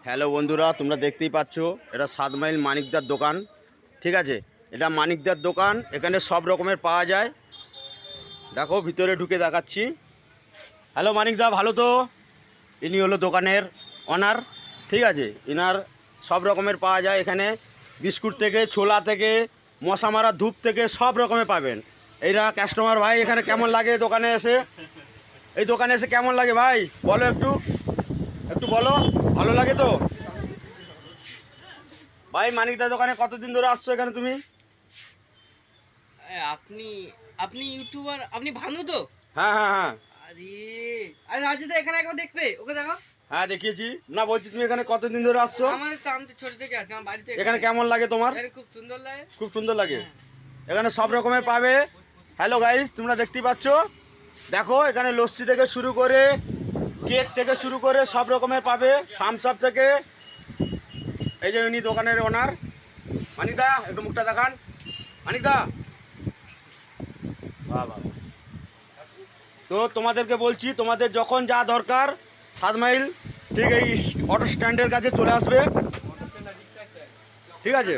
Hello বন্ধুরা, তোমরা দেখতেই পাচ্ছ এটা 7 মাইল মানিকদার দোকান। ঠিক আছে, এটা মানিকদার দোকান। এখানে সব রকমের পাওয়া যায়। দেখো ভিতরে ঢুকে দেখাচ্ছি। হ্যালো মানিকদা, ভালো তো? ইনি হলো দোকানের অনার। ঠিক আছে, ইনার সব রকমের পাওয়া যায় এখানে। বিস্কুট থেকে, ছোলা থেকে, মশা মারা ধূপ থেকে সব রকমের পাবেন। এইরা কাস্টমার ভাই। এখানে কেমন লাগে দোকানে এসে? এই দোকানে এসে কেমন লাগে ভাই বলো, একটু একটু বলো। ভালো লাগে তো ভাই? মানিকদার দোকানে কতদিন ধরে আসছো এখানে তুমি? আপনি আপনি ইউটিউবার, আপনি ভানু তো? হ্যাঁ হ্যাঁ হ্যাঁ আরে আরে রাজুদা এখানে একবার দেখবে, ওকে দেখো। হ্যাঁ দেখিয়েছি না, বলছি তুমি এখানে কতদিন ধরে আসছো? আমার তো আমি তো ছোট থেকে আছি, আমার বাড়িতে এখানে কেমন লাগে তোমার? আরে খুব সুন্দর লাগে। খুব সুন্দর লাগে। এখানে সব রকমের পাবে। হ্যালো গাইস, তোমরা দেখতেই পাচ্ছ। দেখো এখানে লস্যি থেকে শুরু করে, কেক থেকে শুরু করে সব রকমের পাবে। থামস আপ থেকে। এই যে উনি দোকানের ওনার। মানিকদা একটু মুখটা দেখান। মানিকদা, বাহ বাহ। তো তোমাদেরকে বলছি, তোমাদের যখন যা দরকার 7 মাইল ঠিক এই অটো স্ট্যান্ডের কাছে চলে আসবে। ঠিক আছে।